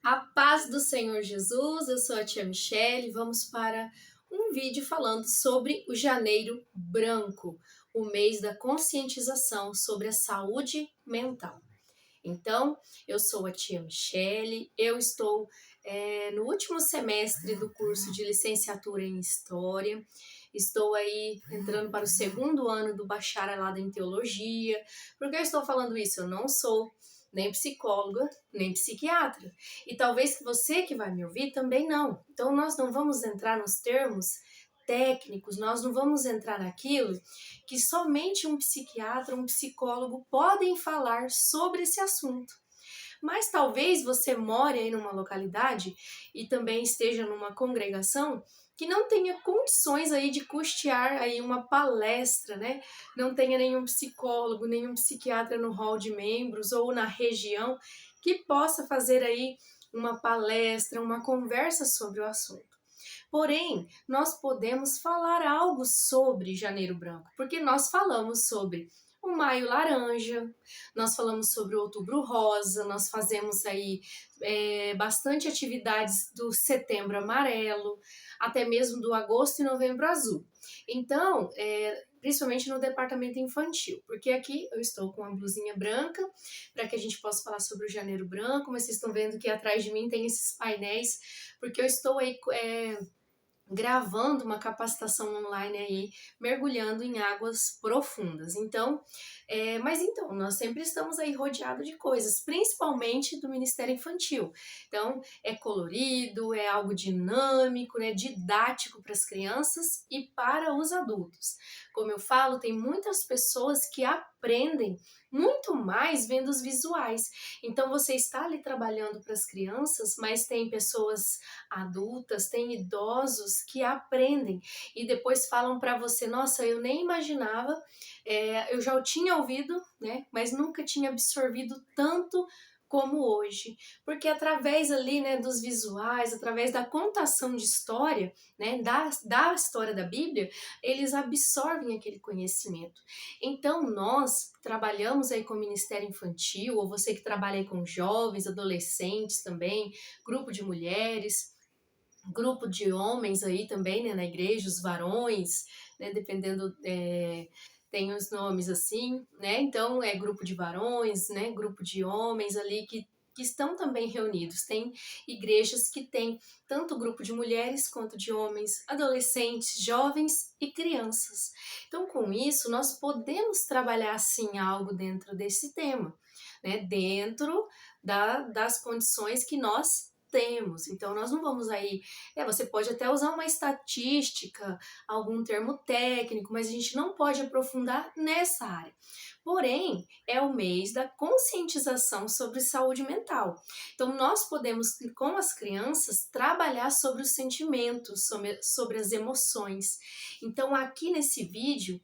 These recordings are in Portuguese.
A paz do Senhor Jesus, eu sou a tia Michele. Vamos para um vídeo falando sobre o Janeiro Branco, o mês da conscientização sobre a saúde mental. Então, eu sou a tia Michele, eu estou no último semestre do curso de licenciatura em História, estou aí entrando para o segundo ano do bacharelado em Teologia. Por que eu estou falando isso? Eu não sou nem psicóloga, nem psiquiatra. E talvez você que vai me ouvir também não. Então, nós não vamos entrar nos termos técnicos, nós não vamos entrar naquilo que somente um psiquiatra, um psicólogo podem falar sobre esse assunto. Mas talvez você more aí numa localidade e também esteja numa congregação que não tenha condições aí de custear aí uma palestra, né? Não tenha nenhum psicólogo, nenhum psiquiatra no hall de membros ou na região que possa fazer aí uma palestra, uma conversa sobre o assunto. Porém, nós podemos falar algo sobre Janeiro Branco, porque nós falamos sobre o Maio Laranja, nós falamos sobre o Outubro Rosa, nós fazemos aí bastante atividades do Setembro Amarelo, até mesmo do Agosto e Novembro Azul. Então, principalmente no departamento infantil, porque aqui eu estou com a blusinha branca, para que a gente possa falar sobre o Janeiro Branco, mas vocês estão vendo que atrás de mim tem esses painéis, porque eu estou aí gravando uma capacitação online aí, mergulhando em águas profundas. Então, nós sempre estamos aí rodeados de coisas, principalmente do Ministério Infantil. Então, é colorido, é algo dinâmico, né, didático para as crianças e para os adultos. Como eu falo, tem muitas pessoas que aprendem muito mais vendo os visuais. Então, você está ali trabalhando para as crianças, mas tem pessoas adultas, tem idosos que aprendem e depois falam para você: nossa, eu nem imaginava, eu já o tinha ouvido, né, mas nunca tinha absorvido tanto como hoje, porque através ali, né, dos visuais, através da contação de história, né, da história da Bíblia, eles absorvem aquele conhecimento. Então nós trabalhamos aí com o Ministério Infantil, ou você que trabalha aí com jovens, adolescentes também, grupo de mulheres, grupo de homens aí também, né, na igreja, os varões, né, dependendo, tem os nomes assim, né, então é grupo de varões, né, grupo de homens ali que estão também reunidos. Tem igrejas que têm tanto grupo de mulheres quanto de homens, adolescentes, jovens e crianças. Então, com isso, nós podemos trabalhar, sim, algo dentro desse tema, né, dentro das condições que nós temos. Então, nós não vamos aí. Você pode até usar uma estatística, algum termo técnico, mas a gente não pode aprofundar nessa área. Porém, é o mês da conscientização sobre saúde mental. Então, nós podemos, com as crianças, trabalhar sobre os sentimentos, sobre as emoções. Então, aqui nesse vídeo,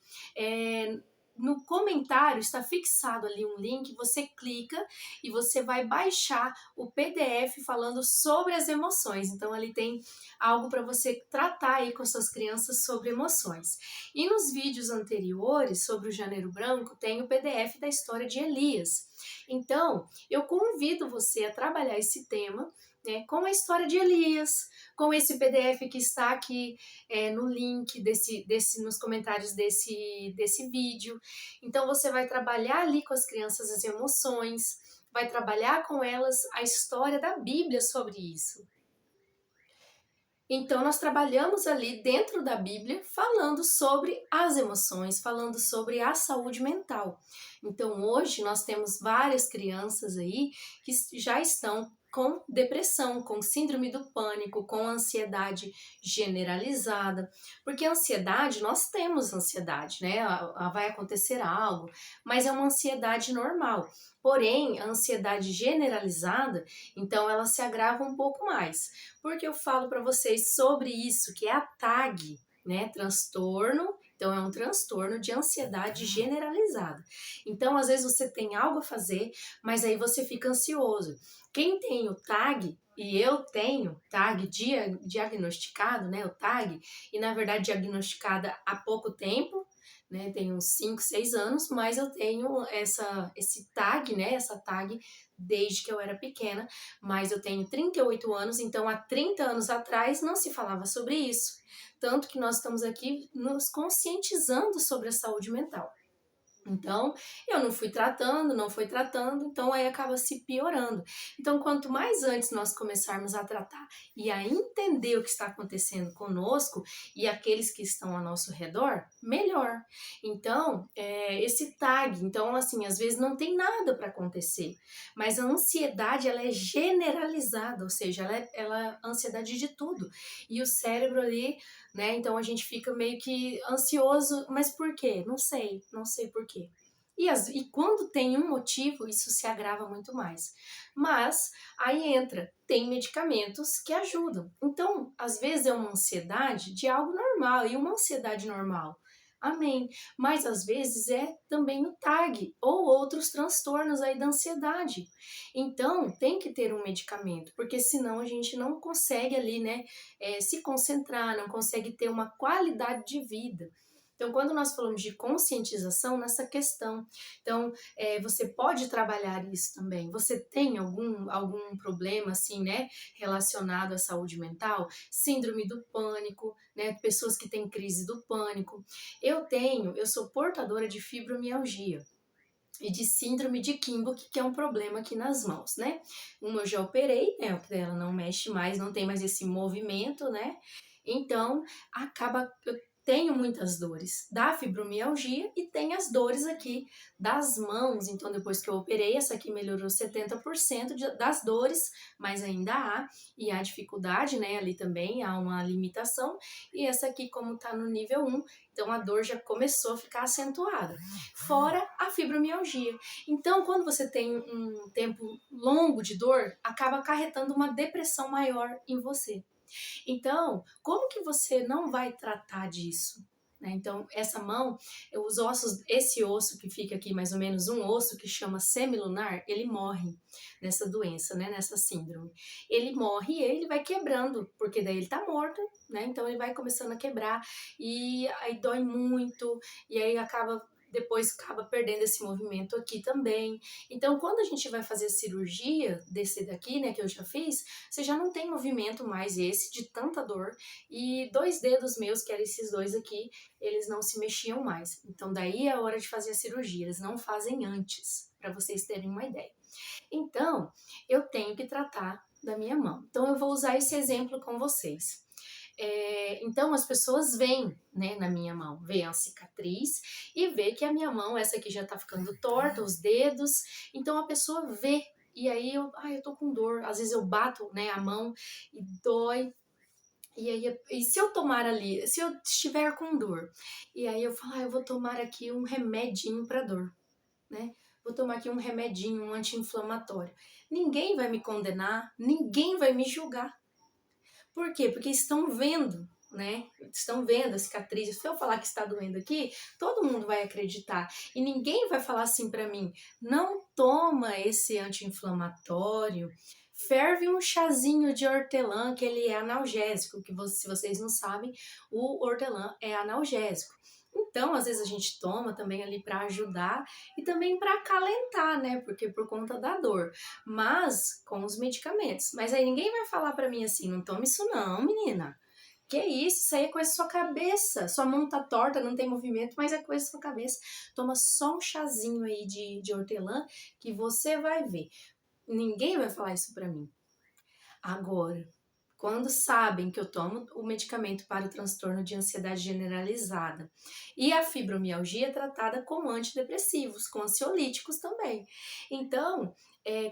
no comentário está fixado ali um link, você clica e você vai baixar o PDF falando sobre as emoções. Então ali tem algo para você tratar aí com as suas crianças sobre emoções. E nos vídeos anteriores sobre o Janeiro Branco tem o PDF da história de Elias. Então eu convido você a trabalhar esse tema, né, com a história de Elias, com esse PDF que está aqui no link nos comentários desse vídeo. Então você vai trabalhar ali com as crianças as emoções, vai trabalhar com elas a história da Bíblia sobre isso. Então nós trabalhamos ali dentro da Bíblia falando sobre as emoções, falando sobre a saúde mental. Então hoje nós temos várias crianças aí que já estão com depressão, com síndrome do pânico, com ansiedade generalizada, porque a ansiedade, nós temos ansiedade, né? Vai acontecer algo, mas é uma ansiedade normal. Porém, a ansiedade generalizada, então ela se agrava um pouco mais. Porque eu falo para vocês sobre isso, que é a TAG, né? Transtorno. Então, é um transtorno de ansiedade generalizada. Então, às vezes você tem algo a fazer, mas aí você fica ansioso. Quem tem o TAG, e eu tenho TAG diagnosticado, né? O TAG, e na verdade diagnosticada há pouco tempo, né? Tem uns 5, 6 anos, mas eu tenho esse TAG, né? Essa TAG desde que eu era pequena, mas eu tenho 38 anos, então há 30 anos atrás não se falava sobre isso. Tanto que nós estamos aqui nos conscientizando sobre a saúde mental. Então, eu não fui tratando, não fui tratando, então aí acaba se piorando. Então, quanto mais antes nós começarmos a tratar e a entender o que está acontecendo conosco e aqueles que estão ao nosso redor, melhor. Então, esse tag, então assim, às vezes não tem nada para acontecer, mas a ansiedade ela é generalizada, ou seja, ela é ansiedade de tudo. E o cérebro ali, né? Então a gente fica meio que ansioso, mas por quê? Não sei por quê. E quando tem um motivo, isso se agrava muito mais. Mas aí entra, tem medicamentos que ajudam. Então, às vezes é uma ansiedade de algo normal, e uma ansiedade normal. Amém. Mas às vezes é também no TAG ou outros transtornos aí da ansiedade. Então, tem que ter um medicamento, porque senão a gente não consegue ali, né, se concentrar, não consegue ter uma qualidade de vida. Então, quando nós falamos de conscientização nessa questão, então, você pode trabalhar isso também. Você tem algum problema, assim, né, relacionado à saúde mental? Síndrome do pânico, né, pessoas que têm crise do pânico. Eu sou portadora de fibromialgia e de síndrome de Kienbock, que é um problema aqui nas mãos, né? Uma eu já operei, né? O que dela não mexe mais, não tem mais esse movimento, né? Então, eu tenho muitas dores da fibromialgia e tem as dores aqui das mãos. Então, depois que eu operei, essa aqui melhorou 70% das dores, mas ainda há, e há dificuldade, né? Ali também há uma limitação. E essa aqui, como tá no nível 1, então a dor já começou a ficar acentuada. Fora a fibromialgia. Então, quando você tem um tempo longo de dor, acaba acarretando uma depressão maior em você. Então, como que você não vai tratar disso? Né? Então, essa mão, os ossos, esse osso que fica aqui, mais ou menos um osso que chama semilunar, ele morre nessa doença, né? Nessa síndrome. Ele morre e ele vai quebrando, porque daí ele tá morto, né? Então ele vai começando a quebrar e aí dói muito, e aí depois acaba perdendo esse movimento aqui também. Então, quando a gente vai fazer a cirurgia desse daqui, né, que eu já fiz, você já não tem movimento mais esse de tanta dor, e 2 dedos meus, que eram esses 2 aqui, eles não se mexiam mais. Então, daí é a hora de fazer a cirurgia, eles não fazem antes, para vocês terem uma ideia. Então, eu tenho que tratar da minha mão. Então, eu vou usar esse exemplo com vocês. Então as pessoas veem, né, na minha mão, veem a cicatriz e vê que a minha mão, essa aqui já tá ficando torta, os dedos, então a pessoa vê, e aí eu tô com dor, às vezes eu bato, né, a mão e dói, e se eu tomar ali, se eu estiver com dor, e aí eu falo, eu vou tomar aqui um remedinho para dor, né, vou tomar aqui um remedinho, um anti-inflamatório, ninguém vai me condenar, ninguém vai me julgar. Por quê? Porque estão vendo, né? Estão vendo a cicatriz. Se eu falar que está doendo aqui, todo mundo vai acreditar. E ninguém vai falar assim para mim: não toma esse anti-inflamatório. Ferve um chazinho de hortelã, que ele é analgésico, se vocês não sabem, o hortelã é analgésico. Então, às vezes a gente toma também ali para ajudar e também para acalentar, né? Porque por conta da dor, mas com os medicamentos. Mas aí ninguém vai falar para mim assim, não tome isso não, menina. Que isso aí é coisa da sua cabeça. Sua mão tá torta, não tem movimento, mas é coisa da sua cabeça. Toma só um chazinho aí de hortelã que você vai ver. Ninguém vai falar isso para mim. Agora, quando sabem que eu tomo o medicamento para o transtorno de ansiedade generalizada e a fibromialgia é tratada com antidepressivos, com ansiolíticos também. Então,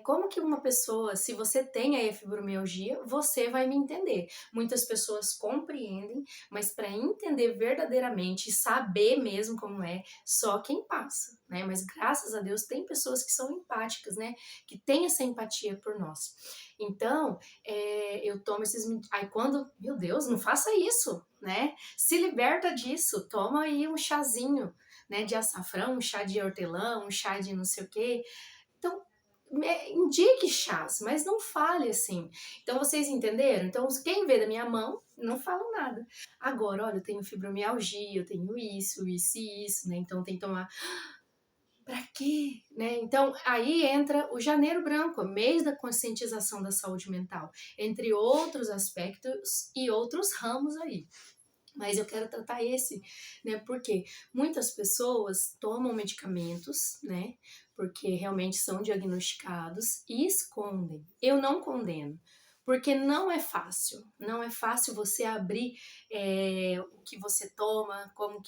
como que uma pessoa, se você tem aí a fibromialgia, você vai me entender. Muitas pessoas compreendem, mas para entender verdadeiramente e saber mesmo como é, só quem passa, né? Mas graças a Deus tem pessoas que são empáticas, né? Que têm essa empatia por nós. Então, eu tomo esses... Aí quando... Meu Deus, não faça isso, né? Se liberta disso. Toma aí um chazinho, né? De açafrão, um chá de hortelã, um chá de não sei o quê. Então, indique chás, mas não fale assim. Então, vocês entenderam? Então, quem vê da minha mão, não fala nada. Agora, olha, eu tenho fibromialgia, eu tenho isso, isso e isso, né? Então, tem que tomar Para quê? Né? Então, aí entra o Janeiro Branco, mês da conscientização da saúde mental, entre outros aspectos e outros ramos aí. Mas eu quero tratar esse, né? Porque muitas pessoas tomam medicamentos, né? Porque realmente são diagnosticados e escondem. Eu não condeno, porque não é fácil. Não é fácil você abrir o que você toma, o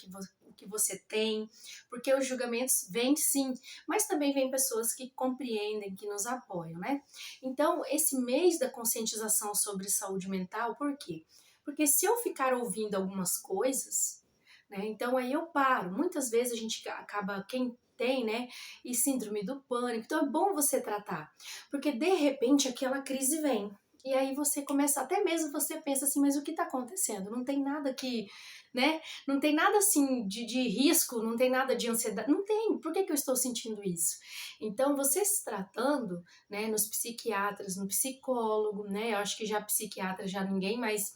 que você tem, porque os julgamentos vêm sim, mas também vêm pessoas que compreendem, que nos apoiam, né? Então, esse mês da conscientização sobre saúde mental, por quê? Porque se eu ficar ouvindo algumas coisas, né, então aí eu paro. Muitas vezes a gente acaba, quem tem, né, e síndrome do pânico, então é bom você tratar, porque de repente aquela crise vem. E aí você começa, até mesmo você pensa assim, mas o que está acontecendo? Não tem nada que, né? Não tem nada assim de risco, não tem nada de ansiedade, não tem. Por que eu estou sentindo isso? Então, você se tratando, né, nos psiquiatras, no psicólogo, né? Eu acho que já psiquiatra já ninguém mais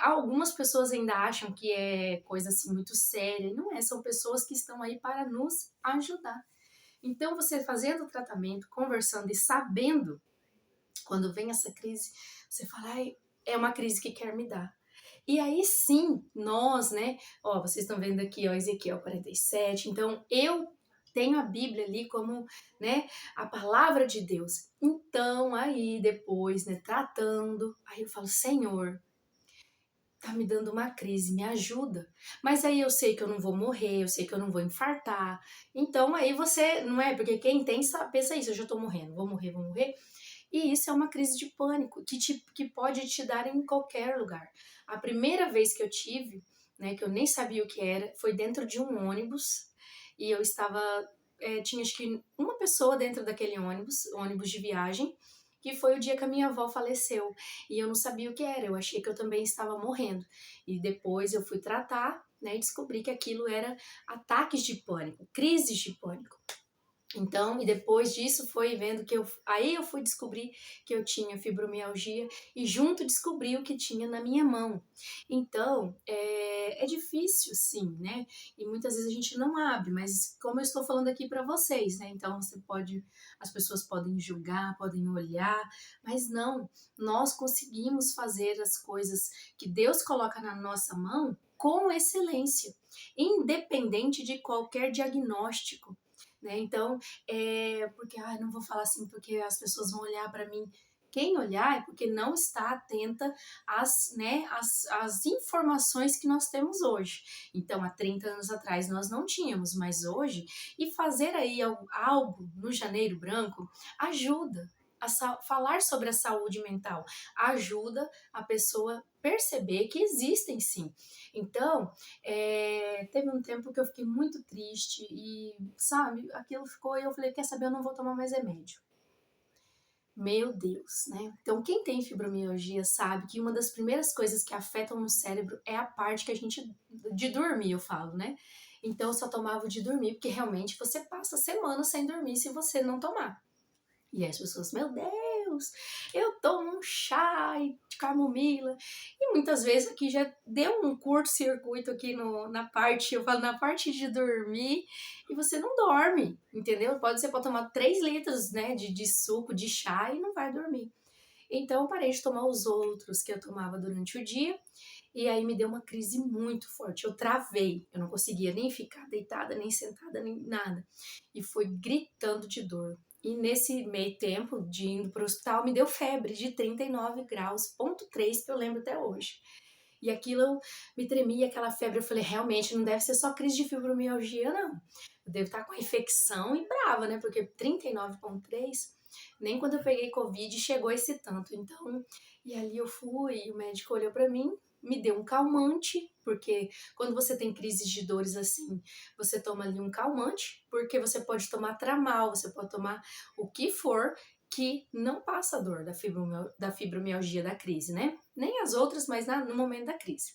algumas pessoas ainda acham que é coisa assim muito séria, e não é, são pessoas que estão aí para nos ajudar. Então, você fazendo o tratamento, conversando e sabendo, quando vem essa crise, você fala, ai, é uma crise que quer me dar. E aí sim, nós, né, ó, vocês estão vendo aqui, ó, Ezequiel 47, então eu tenho a Bíblia ali como, né, a palavra de Deus. Então, aí depois, né, tratando, aí eu falo, Senhor, tá me dando uma crise, me ajuda. Mas aí eu sei que eu não vou morrer, eu sei que eu não vou infartar. Então aí você, não é? Porque quem tem pensa isso, eu já tô morrendo, vou morrer, vou morrer. E isso é uma crise de pânico que pode te dar em qualquer lugar. A primeira vez que eu tive, né, que eu nem sabia o que era, foi dentro de um ônibus e eu estava, tinha acho que uma pessoa dentro daquele ônibus de viagem, que foi o dia que a minha avó faleceu. E eu não sabia o que era, eu achei que eu também estava morrendo. E depois eu fui tratar, né, e descobri que aquilo era ataques de pânico, crises de pânico. Então, e depois disso foi vendo que aí eu fui descobrir que eu tinha fibromialgia e junto descobri o que tinha na minha mão. Então, é difícil sim, né? E muitas vezes a gente não abre, mas como eu estou falando aqui para vocês, né? Então as pessoas podem julgar, podem olhar, mas não, nós conseguimos fazer as coisas que Deus coloca na nossa mão com excelência, independente de qualquer diagnóstico. Né? Então, porque, não vou falar assim porque as pessoas vão olhar para mim. Quem olhar é porque não está atenta às informações que nós temos hoje. Então, há 30 anos atrás nós não tínhamos, mas hoje, e fazer aí algo no Janeiro Branco ajuda a falar sobre a saúde mental, ajuda a pessoa perceber que existem sim. Então, teve um tempo que eu fiquei muito triste e, sabe, aquilo ficou e eu falei, quer saber, eu não vou tomar mais remédio. Meu Deus, né? Então, quem tem fibromialgia sabe que uma das primeiras coisas que afetam no cérebro é a parte que a gente, de dormir, eu falo, né? Então, eu só tomava o de dormir, porque realmente você passa semanas sem dormir se você não tomar. E as pessoas, meu Deus, eu tomo um chá de camomila. E muitas vezes aqui já deu um curto-circuito aqui na parte, eu falo, na parte de dormir, e você não dorme, entendeu? Você pode tomar 3 litros, né, de suco, de chá e não vai dormir. Então eu parei de tomar os outros que eu tomava durante o dia, e aí me deu uma crise muito forte. Eu travei, eu não conseguia nem ficar deitada, nem sentada, nem nada. E foi gritando de dor. E nesse meio tempo de indo para o hospital, me deu febre de 39 graus, ponto 3, que eu lembro até hoje. E aquilo me tremia, aquela febre. Eu falei, realmente, não deve ser só crise de fibromialgia, não. Eu devo estar com a infecção e brava, né? Porque 39,3, nem quando eu peguei Covid chegou esse tanto. Então, e ali eu fui, e o médico olhou para mim, me deu um calmante, porque quando você tem crises de dores assim, você toma ali um calmante, porque você pode tomar tramal, você pode tomar o que for, que não passa a dor da fibromialgia da crise, né? Nem as outras, mas no momento da crise.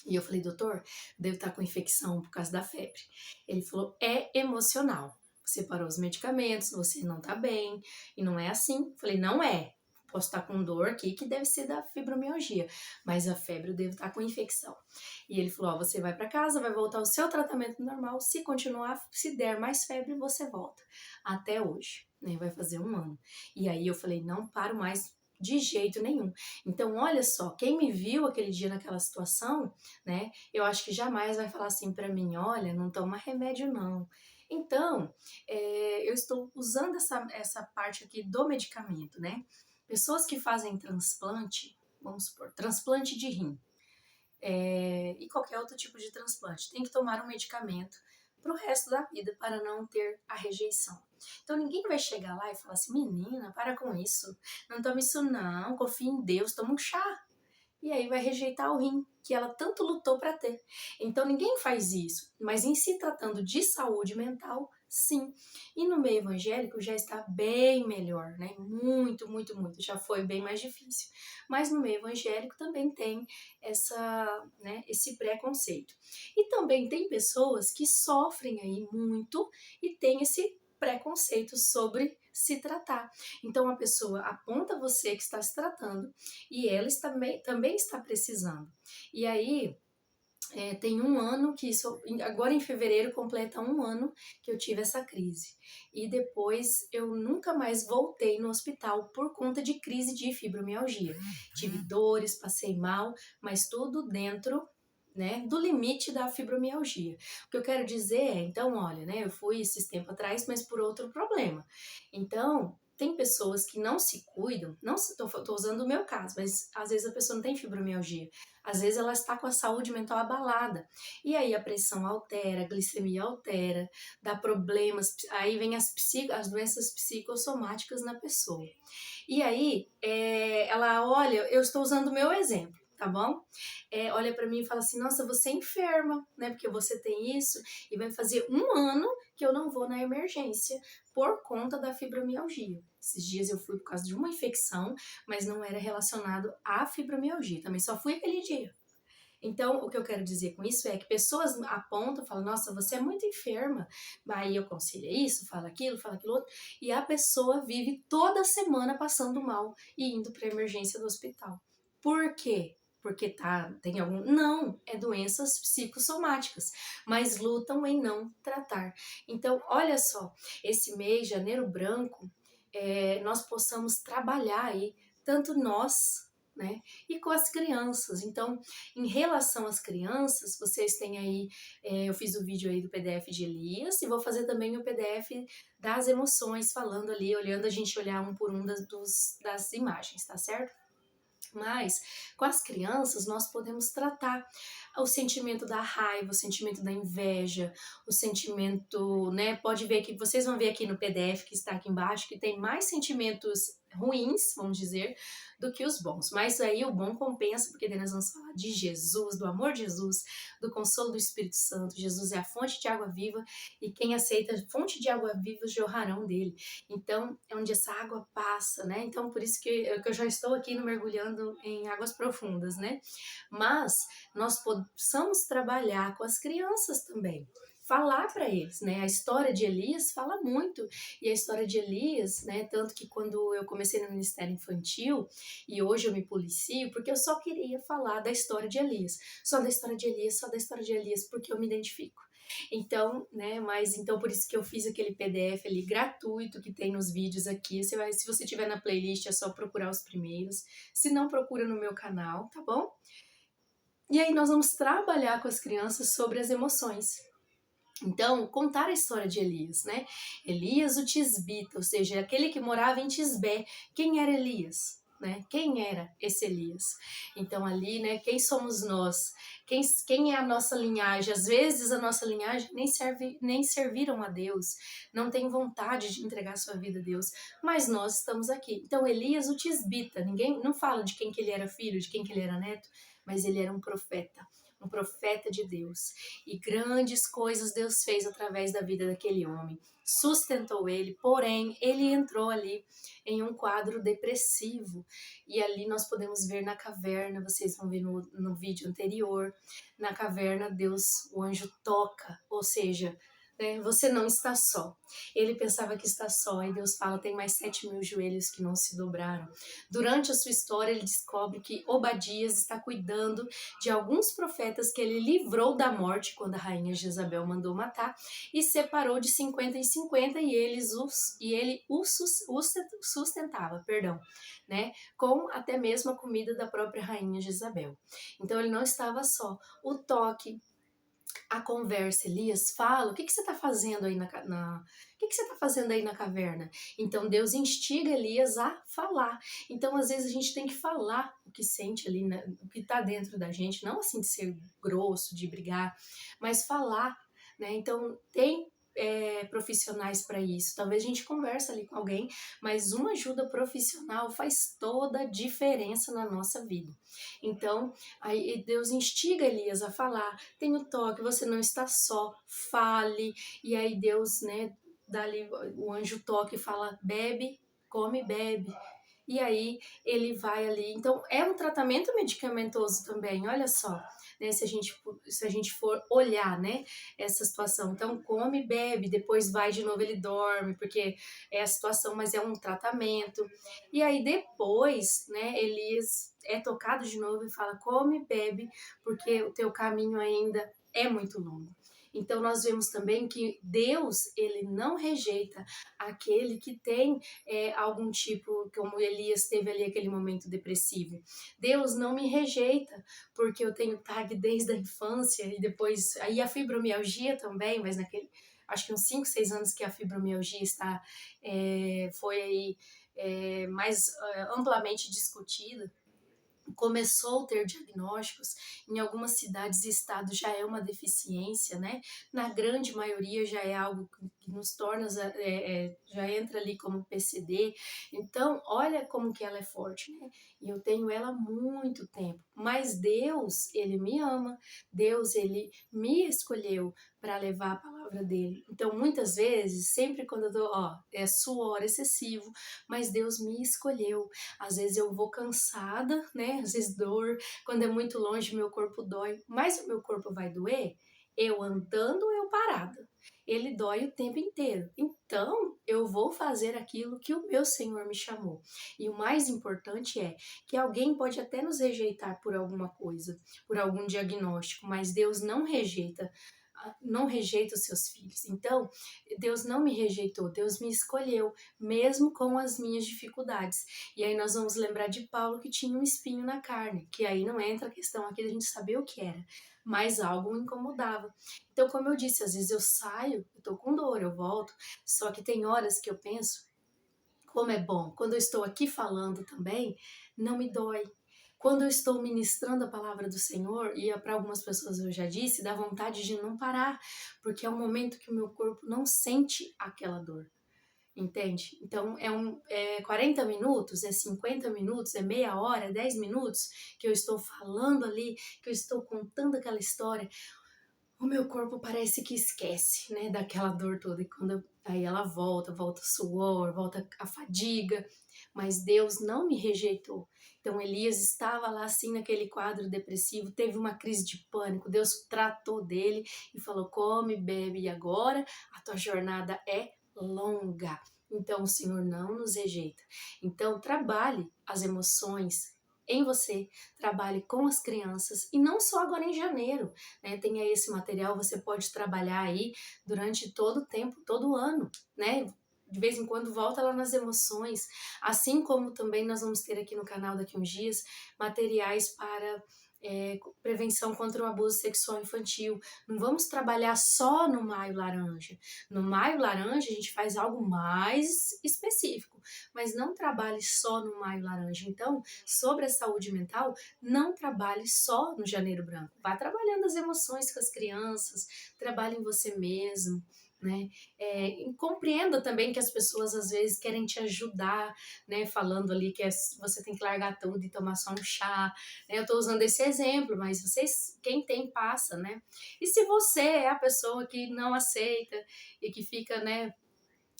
E eu falei, doutor, devo estar com infecção por causa da febre. Ele falou, é emocional. Você parou os medicamentos, você não tá bem, e não é assim. Eu falei, não é. posso estar com dor aqui, que deve ser da fibromialgia, mas a febre eu devo estar com infecção. E ele falou, ó, você vai para casa, vai voltar ao seu tratamento normal, se continuar, se der mais febre, você volta. Até hoje, né, vai fazer 1 ano. E aí eu falei, não paro mais de jeito nenhum. Então, olha só, quem me viu aquele dia naquela situação, né, eu acho que jamais vai falar assim para mim, olha, não toma remédio não. Então, eu estou usando essa parte aqui do medicamento, né? Pessoas que fazem transplante, vamos supor, transplante de rim, e qualquer outro tipo de transplante, tem que tomar um medicamento para o resto da vida para não ter a rejeição. Então ninguém vai chegar lá e falar assim, menina, para com isso, não tome isso não, confie em Deus, toma um chá. E aí vai rejeitar o rim que ela tanto lutou para ter. Então ninguém faz isso, mas em se tratando de saúde mental, sim. E no meio evangélico já está bem melhor, né? Muito, muito, muito. Já foi bem mais difícil. Mas no meio evangélico também tem esse preconceito. E também tem pessoas que sofrem aí muito e tem esse preconceito sobre se tratar. Então a pessoa aponta você que está se tratando e ela também está precisando. E aí tem 1 ano que isso, agora em fevereiro completa 1 ano que eu tive essa crise. E depois eu nunca mais voltei no hospital por conta de crise de fibromialgia. Tive dores, passei mal, mas tudo dentro, né, do limite da fibromialgia. O que eu quero dizer é, então, olha, né, eu fui esses tempos atrás, mas por outro problema. Então, tem pessoas que não se cuidam, não estou usando o meu caso, mas às vezes a pessoa não tem fibromialgia. Às vezes ela está com a saúde mental abalada. E aí a pressão altera, a glicemia altera, dá problemas, aí vem as doenças psicossomáticas na pessoa. E aí ela olha, eu estou usando o meu exemplo, tá bom? Olha para mim e fala assim, nossa, você é enferma, né? Porque você tem isso e vai fazer 1 ano que eu não vou na emergência por conta da fibromialgia. Esses dias eu fui por causa de uma infecção, mas não era relacionado à fibromialgia. Também só fui aquele dia. Então, o que eu quero dizer com isso é que pessoas apontam, falam, nossa, você é muito enferma. Aí eu aconselho isso, fala aquilo outro. E a pessoa vive toda semana passando mal e indo para a emergência do hospital. Por quê? Porque tem algum... Não, é doenças psicossomáticas, mas lutam em não tratar. Então, olha só, esse mês, janeiro branco, nós possamos trabalhar aí, tanto nós, né, e com as crianças. Então, em relação às crianças, vocês têm aí, eu fiz o vídeo aí do PDF de Elias e vou fazer também o PDF das emoções, falando ali, olhando, a gente olhar um por um das imagens, tá certo? Mas com as crianças nós podemos tratar o sentimento da raiva, o sentimento da inveja, o sentimento, né? Pode ver que vocês vão ver aqui no PDF que está aqui embaixo que tem mais sentimentos ruins, vamos dizer, do que os bons. Mas aí o bom compensa, porque daí nós vamos falar de Jesus, do amor de Jesus, do consolo do Espírito Santo. Jesus é a fonte de água viva e quem aceita a fonte de água viva jorrarão dele. Então, é onde essa água passa, né? Então, por isso que eu já estou aqui no mergulhando em águas profundas, né? Mas nós possamos trabalhar com as crianças também. Falar para eles, né? A história de Elias fala muito. E a história de Elias, né? Tanto que quando eu comecei no Ministério Infantil, e hoje eu me policio, porque eu só queria falar da história de Elias. Só da história de Elias, só da história de Elias, porque eu me identifico. Então, né, mas então por isso que eu fiz aquele PDF ali gratuito que tem nos vídeos aqui. Se você tiver na playlist, é só procurar os primeiros. Se não, procura no meu canal, tá bom? E aí nós vamos trabalhar com as crianças sobre as emoções. Então, contar a história de Elias, né? Elias o Tisbita, ou seja, aquele que morava em Tisbé. Quem era Elias? Né? Quem era esse Elias? Então ali, né, quem somos nós? Quem é a nossa linhagem? Às vezes a nossa linhagem nem serviram a Deus, não tem vontade de entregar sua vida a Deus, mas nós estamos aqui. Então Elias o Tisbita, ninguém não fala de quem que ele era filho, de quem que ele era neto, mas ele era um profeta de Deus. E grandes coisas Deus fez através da vida daquele homem. Sustentou ele, porém, ele entrou ali em um quadro depressivo. E ali nós podemos ver na caverna, vocês vão ver no vídeo anterior, na caverna Deus, o anjo toca, ou seja, né? Você não está só. Ele pensava que está só, e Deus fala, tem mais 7.000 joelhos que não se dobraram. Durante a sua história, ele descobre que Obadias está cuidando de alguns profetas que ele livrou da morte quando a rainha Jezabel mandou matar, e separou de 50 em 50, e ele os sustentava, perdão, né? Com até mesmo a comida da própria rainha Jezabel. Então ele não estava só. O toque, a conversa, Elias fala, o que você está fazendo aí o que você está fazendo aí na caverna? Então Deus instiga Elias a falar. Então às vezes a gente tem que falar o que sente ali, né, o que está dentro da gente, não assim de ser grosso, de brigar, mas falar, né? Então tem profissionais para isso. Talvez a gente converse ali com alguém, mas uma ajuda profissional faz toda a diferença na nossa vida. Então, aí Deus instiga Elias a falar, tem o toque, você não está só, fale. E aí Deus, né, dali o anjo toca e fala, bebe, come, bebe. E aí ele vai ali. Então é um tratamento medicamentoso também, olha só, né? Se a gente for olhar, né, essa situação. Então come, bebe, depois vai de novo, ele dorme, porque é a situação, mas é um tratamento. E aí depois, né, Elias é tocado de novo e fala, come, bebe, porque o teu caminho ainda é muito longo. Então nós vemos também que Deus, ele não rejeita aquele que tem algum tipo, como Elias teve ali aquele momento depressivo. Deus não me rejeita, porque eu tenho TAG desde a infância, e depois, aí a fibromialgia também, mas acho que uns 5, 6 anos que a fibromialgia foi aí mais amplamente discutida, começou a ter diagnósticos, em algumas cidades e estados já é uma deficiência, né? Na grande maioria já é algo que nos torna, já entra ali como PCD. Então, olha como que ela é forte, né? E eu tenho ela há muito tempo. Mas Deus, Ele me ama. Deus, Ele me escolheu para levar a palavra dele. Então, muitas vezes, sempre quando eu tô, é suor excessivo, mas Deus me escolheu. Às vezes eu vou cansada, né? Às vezes dor. Quando é muito longe, meu corpo dói. Mas o meu corpo vai doer eu andando ou eu parada. Ele dói o tempo inteiro. Então, eu vou fazer aquilo que o meu Senhor me chamou. E o mais importante é que alguém pode até nos rejeitar por alguma coisa, por algum diagnóstico, mas Deus não rejeita os seus filhos. Então, Deus não me rejeitou, Deus me escolheu, mesmo com as minhas dificuldades. E aí nós vamos lembrar de Paulo que tinha um espinho na carne, que aí não entra a questão aqui da gente saber o que era, mas algo o incomodava. Então, como eu disse, às vezes eu saio, eu tô com dor, eu volto, só que tem horas que eu penso, como é bom, quando eu estou aqui falando também, não me dói. Quando eu estou ministrando a palavra do Senhor, e para algumas pessoas eu já disse, dá vontade de não parar, porque é um momento que o meu corpo não sente aquela dor, entende? Então é 40 minutos, é 50 minutos, é meia hora, é 10 minutos que eu estou falando ali, que eu estou contando aquela história, o meu corpo parece que esquece, né, daquela dor toda. E aí ela volta o suor, volta a fadiga, mas Deus não me rejeitou. Então Elias estava lá assim naquele quadro depressivo, teve uma crise de pânico, Deus tratou dele e falou, come, bebe, e agora a tua jornada é longa. Então o Senhor não nos rejeita. Então trabalhe as emoções em você, trabalhe com as crianças, e não só agora em janeiro, né? Tem aí esse material, você pode trabalhar aí durante todo o tempo, todo o ano, né? De vez em quando volta lá nas emoções, assim como também nós vamos ter aqui no canal daqui uns dias materiais para prevenção contra o abuso sexual infantil. Não vamos trabalhar só no Maio Laranja. No Maio Laranja a gente faz algo mais específico, mas não trabalhe só no Maio Laranja. Então, sobre a saúde mental, não trabalhe só no Janeiro Branco. Vá trabalhando as emoções com as crianças, trabalhe em você mesmo, né? E compreenda também que as pessoas às vezes querem te ajudar, né? Falando ali que você tem que largar tudo e tomar só um chá, né? Eu estou usando esse exemplo, mas quem tem, passa, né? E se você é a pessoa que não aceita e que fica, né?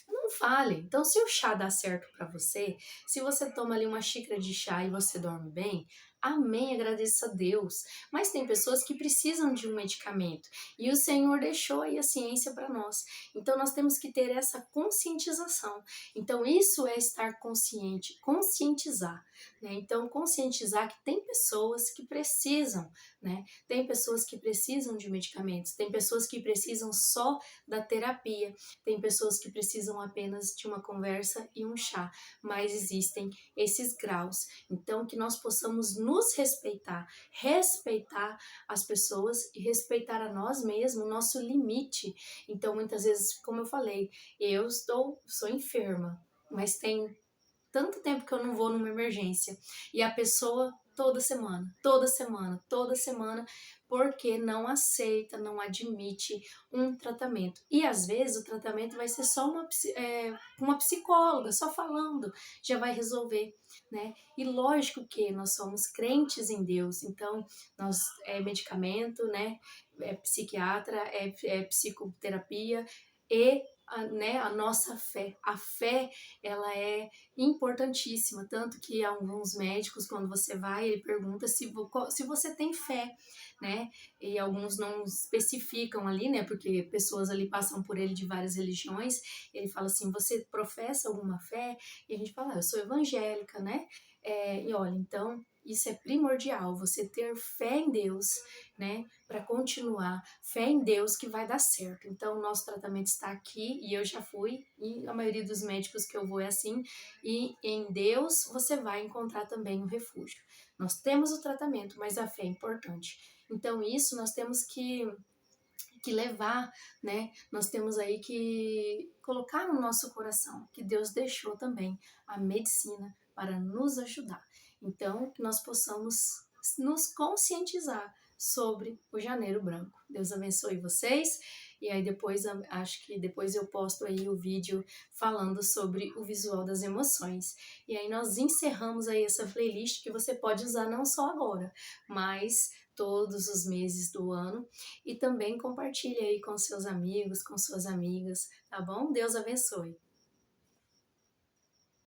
Não fale. Então, se o chá dá certo para você, se você toma ali uma xícara de chá e você dorme bem, Amém, agradeço a Deus. Mas tem pessoas que precisam de um medicamento e o Senhor deixou aí a ciência para nós. Então nós temos que ter essa conscientização. Então isso é estar consciente, conscientizar, né? Então conscientizar que tem pessoas que precisam, né? Tem pessoas que precisam de medicamentos, tem pessoas que precisam só da terapia, tem pessoas que precisam apenas de uma conversa e um chá, mas existem esses graus. Então, que nós possamos nos respeitar, respeitar as pessoas e respeitar a nós mesmos, o nosso limite. Então, muitas vezes, como eu falei, sou enferma, mas tem tanto tempo que eu não vou numa emergência. E a pessoa toda semana, toda semana, toda semana, porque não aceita, não admite um tratamento. E às vezes o tratamento vai ser só uma psicóloga, só falando, já vai resolver, né? E lógico que nós somos crentes em Deus, então nós é medicamento, né? É psiquiatra, é psicoterapia e a nossa fé. A fé, ela é importantíssima, tanto que alguns médicos, quando você vai, ele pergunta se você tem fé, né? E alguns não especificam ali, né? Porque pessoas ali passam por ele de várias religiões. Ele fala assim: você professa alguma fé? E a gente fala: eu sou evangélica, né? E olha, então isso é primordial, você ter fé em Deus, né, para continuar, fé em Deus que vai dar certo. Então, o nosso tratamento está aqui e eu já fui, e a maioria dos médicos que eu vou é assim, e em Deus você vai encontrar também um refúgio. Nós temos o tratamento, mas a fé é importante. Então, isso nós temos que levar, né? Nós temos aí que colocar no nosso coração que Deus deixou também a medicina para nos ajudar. Então, que nós possamos nos conscientizar sobre o Janeiro Branco. Deus abençoe vocês. E aí depois, acho que depois eu posto aí o vídeo falando sobre o visual das emoções. E aí nós encerramos aí essa playlist que você pode usar não só agora, mas todos os meses do ano. E também compartilhe aí com seus amigos, com suas amigas, tá bom? Deus abençoe.